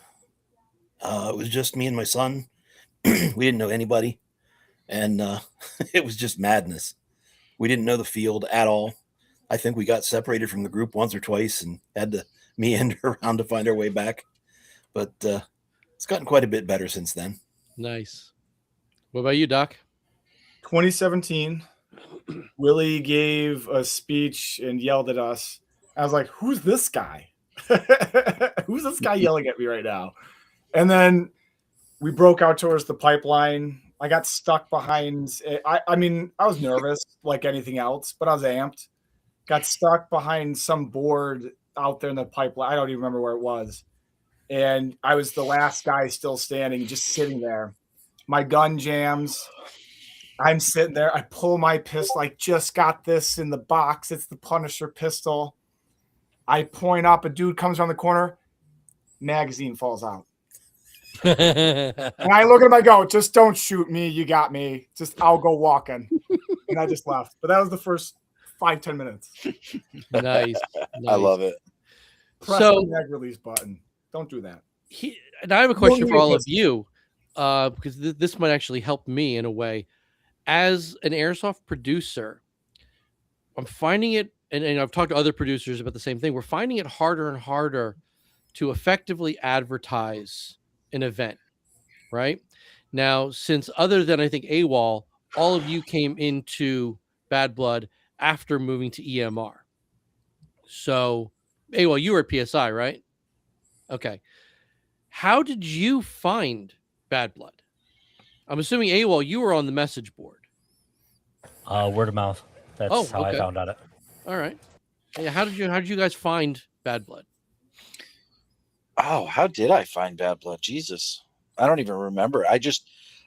It was just me and my son. We didn't know anybody, and it was just madness. We didn't know the field at all. I think we got separated from the group once or twice and had to meander around to find our way back. But it's gotten quite a bit better since then. Nice. What about you, Doc? 2017. Willie gave a speech and yelled at us. I was like, who's this guy? Who's this guy yelling at me right now? And then we broke out towards the pipeline. I got stuck behind. I mean, I was nervous like anything else, but I was amped. Got stuck behind some board out there in the pipeline. I don't even remember where it was. And I was the last guy still standing, just sitting there. My gun jams. I'm sitting there. I pull my pistol. I just got this in the box. It's the Punisher pistol. I point up. A dude comes around the corner. Magazine falls out. And I look at him. I go, just don't shoot me. You got me. Just I'll go walking. And I just left. But that was the first 5-10 minutes. Nice. I love it. Press the mag release button. Don't do that. And I have a question for all of you, because this might actually help me in a way. As an airsoft producer, I'm finding it, and I've talked to other producers about the same thing. We're finding it harder and harder to effectively advertise an event, right? Now, since other than I think AWOL, all of you came into Bad Blood after moving to EMR. So, AWOL, you were at PSI, right? Okay. How did you find Bad Blood? I'm assuming AWOL, you were on the message board. Word of mouth. That's how I found out it. All right. Yeah, how did you guys find Bad Blood? Oh, how did I find Bad Blood? Jesus. I don't even remember. I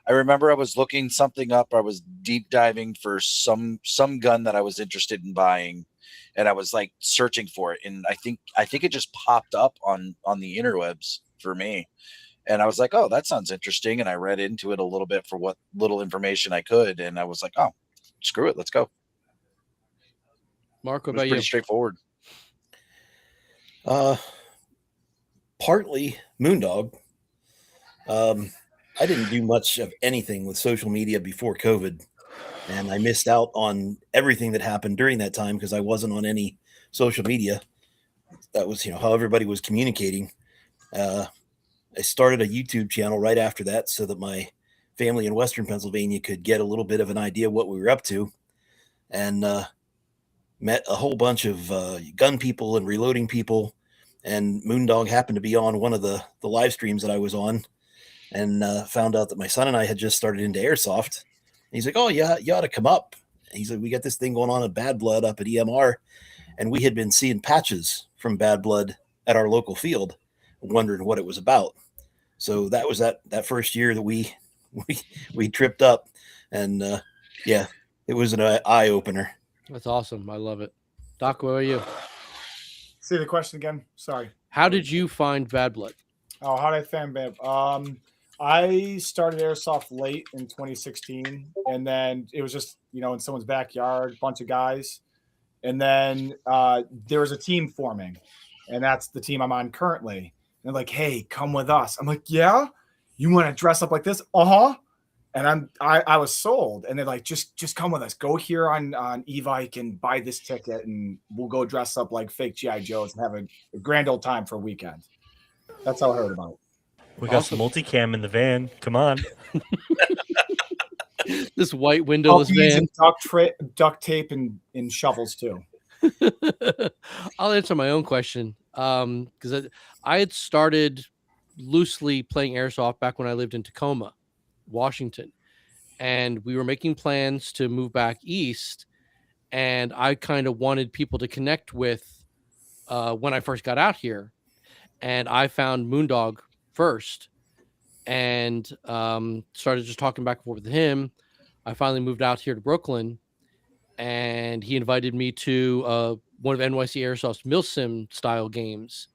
remember I was looking something up. I was deep diving for some gun that I was interested in buying, and I was like searching for it. And I think it just popped up on the interwebs for me. And I was like, oh, that sounds interesting. And I read into it a little bit for what little information I could. And I was like, oh, screw it. Let's go. Mark, what it was about pretty you? straightforward. Partly Moondog. I didn't do much of anything with social media before COVID, and I missed out on everything that happened during that time because I wasn't on any social media. That was, how everybody was communicating. I started a YouTube channel right after that so that my family in Western Pennsylvania could get a little bit of an idea what we were up to, and met a whole bunch of gun people and reloading people. And Moondog happened to be on one of the live streams that I was on, and found out that my son and I had just started into Airsoft. And he's like, oh, yeah, you ought to come up. And he's like, we got this thing going on at Bad Blood up at EMR. And we had been seeing patches from Bad Blood at our local field, wondering what it was about. So that was that first year that we tripped up, and yeah, it was an eye opener. That's awesome. I love it. Doc, where are you? Say the question again. Sorry. How did you find Bad Blood? Oh, how did I fan Bab? I started Airsoft late in 2016, and then it was just in someone's backyard, bunch of guys, and then there was a team forming, and that's the team I'm on currently. And they're like, "Hey, come with us." I'm like, "Yeah, you want to dress up like this?" And I was sold, and they're like, "Just come with us. Go here on Evike and buy this ticket, and we'll go dress up like fake GI Joes and have a grand old time for a weekend." That's how I heard about it. We got some multicam in the van. Come on. This white windowless Puppies van. and duct tape and shovels too. I'll answer my own question because I had started loosely playing Airsoft back when I lived in Tacoma, Washington, and we were making plans to move back east, and I kind of wanted people to connect with when I first got out here, and I found Moondog first and started just talking back and forth with him. I finally moved out here to Brooklyn, and he invited me to one of NYC Airsoft's Milsim style games,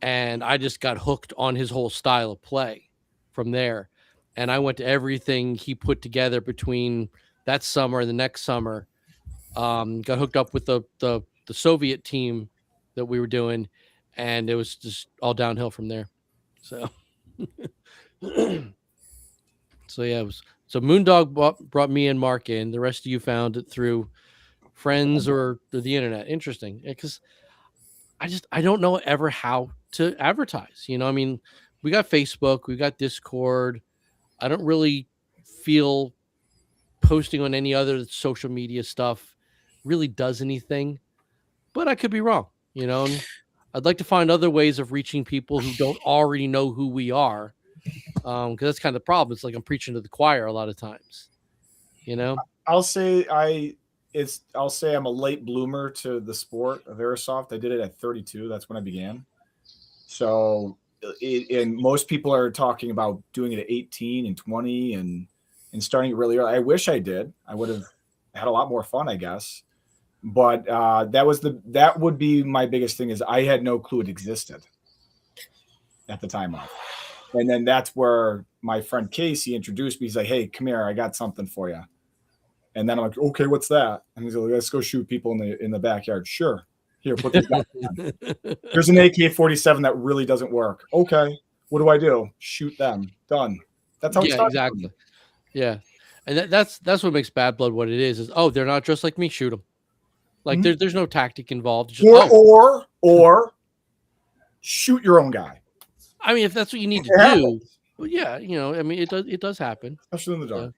and I just got hooked on his whole style of play from there. And I went to everything he put together between that summer and the next summer. Got hooked up with the Soviet team that we were doing, and it was just all downhill from there. So, so yeah, so Moondog brought me and Mark in. The rest of you found it through friends or the internet. Interesting, because I don't know ever how to advertise. I mean, we got Facebook, we got Discord. I don't really feel posting on any other social media stuff really does anything, but I could be wrong. And I'd like to find other ways of reaching people who don't already know who we are, because that's kind of the problem. It's like I'm preaching to the choir a lot of times. I'll say I'm a late bloomer to the sport of Airsoft. I did it at 32. That's when I began. So, and most people are talking about doing it at 18 and 20 and starting it really early. I wish I did. I would have had a lot more fun, I guess. But that would be my biggest thing is I had no clue it existed at the time of. And then that's where my friend Casey introduced me. He's like, "Hey, come here. I got something for you." And then I'm like, "Okay, what's that?" And he's like, "Let's go shoot people in the backyard." Sure. Here, put this down. There's an AK-47 that really doesn't work. Okay. What do I do? Shoot them. Done. That's how it started. Exactly. Yeah. And that's what makes Bad Blood what it is they're not just like me, shoot them. Like there's no tactic involved. Just, or shoot your own guy. I mean, if that's what you need to do, well, yeah, I mean, it does happen, especially in the dark.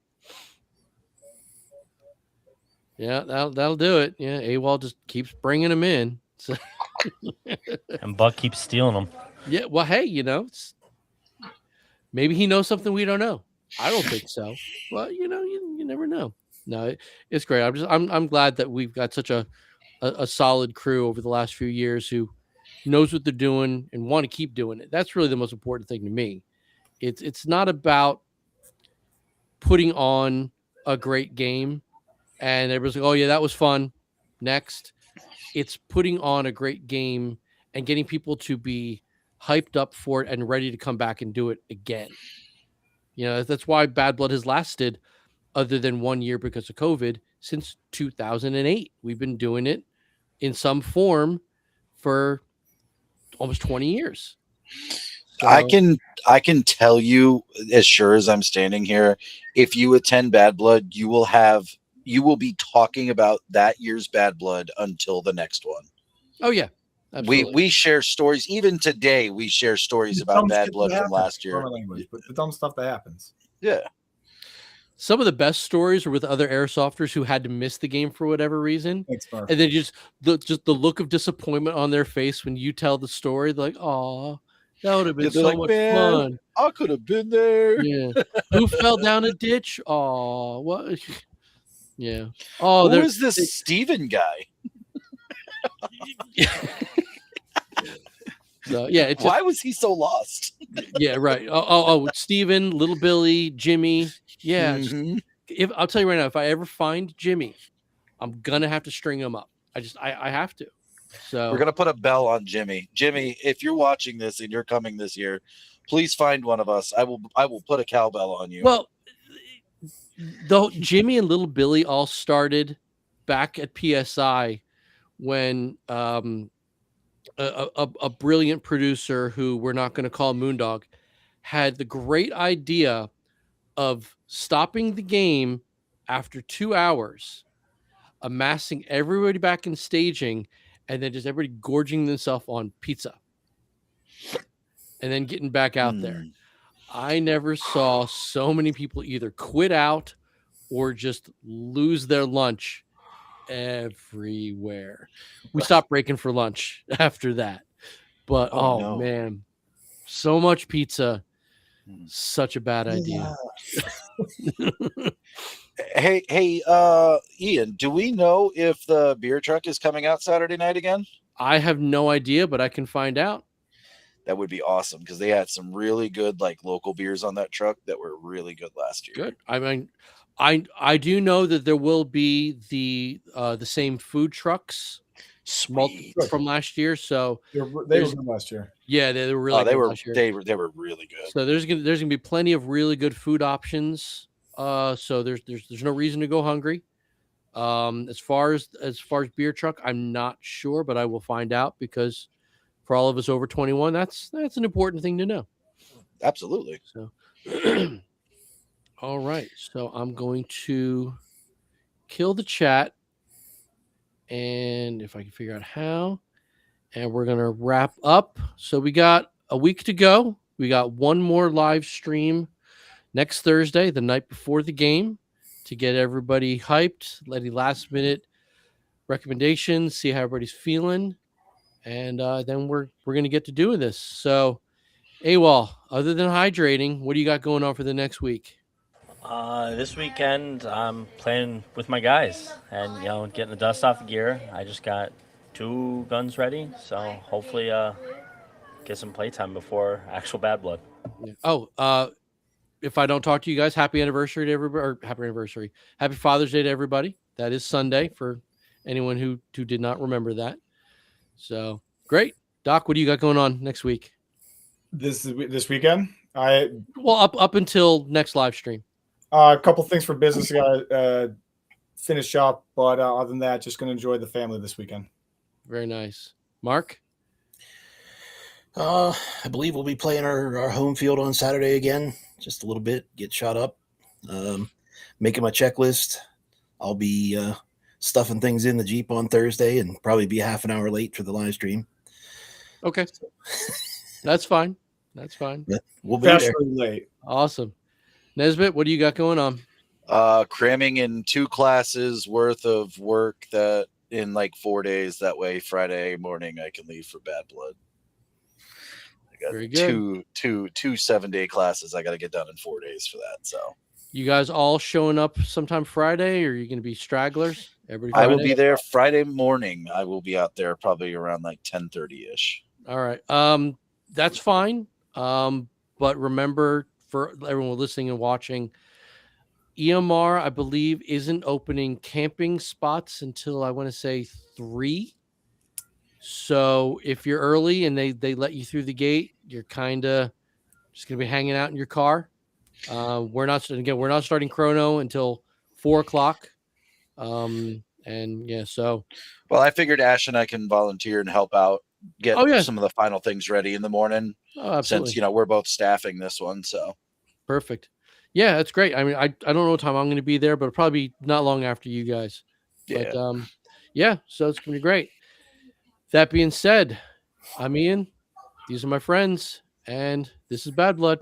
Yeah, that'll do it. Yeah, AWOL just keeps bringing them in, so. And Buck keeps stealing them. Yeah, well, hey, maybe he knows something we don't know. I don't think so, but you never know. No, it's great. I'm glad that we've got such a solid crew over the last few years who knows what they're doing and want to keep doing it. That's really the most important thing to me. It's not about putting on a great game and everybody's like, "Oh yeah, that was fun." Next, it's putting on a great game and getting people to be hyped up for it and ready to come back and do it again. That's why Bad Blood has lasted, other than 1 year because of COVID, since 2008. We've been doing it in some form for almost 20 years. So, I can tell you, as sure as I'm standing here, if you attend Bad Blood, you will be talking about that year's Bad Blood until the next one. Oh yeah. Absolutely. We share stories. Even today, we share stories about Bad Blood from last year. Language, but the dumb stuff that happens. Yeah. Some of the best stories are with other airsofters who had to miss the game for whatever reason. And then just the look of disappointment on their face when you tell the story. They're like, "Oh, that would have been so much fun. I could have been there." Yeah. Who fell down a ditch? Oh, what? Yeah. Oh, who is this Steven guy? So, yeah. Why was he so lost? Yeah, right. Oh, Steven, Little Billy, Jimmy. Yeah. If I'll tell you right now, if I ever find Jimmy, I'm gonna have to string him up. I have to. So We're gonna put a bell on Jimmy. Jimmy, if you're watching this and you're coming this year, please find one of us. I will put a cowbell on you. well, though Jimmy and Little Billy all started back at PSI when a brilliant producer who we're not going to call Moondog had the great idea of stopping the game after 2 hours, amassing everybody back in staging, and then just everybody gorging themselves on pizza and then getting back out there. I never saw so many people either quit out or just lose their lunch everywhere. We stopped breaking for lunch after that. But Oh, no. man, so much pizza, such a bad idea. Hey, Ian, do we know if the beer truck is coming out Saturday night again? I have no idea, but I can find out. That would be awesome because they had some really good like local beers on that truck that were really good last year. Good. I mean, I do know that there will be the same food trucks Sweet. from last year. So They were good last year. yeah, they were really they good were last year. they were really good. So there's gonna be plenty of really good food options. So there's no reason to go hungry. As far as beer truck, I'm not sure, but I will find out because for all of us over 21, that's an important thing to know. Absolutely. So all right. So I'm going to kill the chat. And if I can figure out how, and we're going to wrap up. So we got a week to go. We got one more live stream next Thursday, the night before the game, to get everybody hyped, any last minute recommendations, see how everybody's feeling. And then we're going to get to doing this. So, AWOL, other than hydrating, what do you got going on for the next week? This weekend, I'm playing with my guys and, getting the dust off the gear. I just got 2 guns ready, so hopefully get some playtime before actual Bad Blood. Yeah. Oh, if I don't talk to you guys, happy anniversary to everybody, or happy Father's Day to everybody. That is Sunday for anyone who did not remember that. So great. Doc, what do you got going on next week? This weekend, up until next live stream. A couple things for business I gotta finish up, but other than that, just gonna enjoy the family this weekend. Very nice. Mark? I believe we'll be playing our home field on Saturday again, just a little bit, get shot up, making my checklist. I'll be stuffing things in the Jeep on Thursday and probably be half an hour late for the live stream. Okay. That's fine. That's fine. But we'll be there. Late. Awesome. Nesbitt, what do you got going on? Cramming in 2 classes worth of work that in like 4 days. That way, Friday morning I can leave for Bad Blood. I got Very good. two 7-day classes I got to get done in 4 days for that. So You guys all showing up sometime Friday, or are you going to be stragglers? Everybody I will Friday? be there Friday morning. I will be out there probably around like 10:30ish. All right. That's fine. But remember, for everyone listening and watching, EMR, I believe, isn't opening camping spots until I want to say 3. So if you're early and they let you through the gate, you're kind of just going to be hanging out in your car. We're not starting chrono until 4:00. And yeah, so. Well, I figured Ash and I can volunteer and help out, get some of the final things ready in the morning. Oh, absolutely. Since we're both staffing this one, so perfect. Yeah, that's great. I mean, I don't know what time I'm going to be there, but it'll probably be not long after you guys. Yeah. But yeah, so it's going to be great. That being said, I'm Ian. These are my friends, and this is Bad Blood.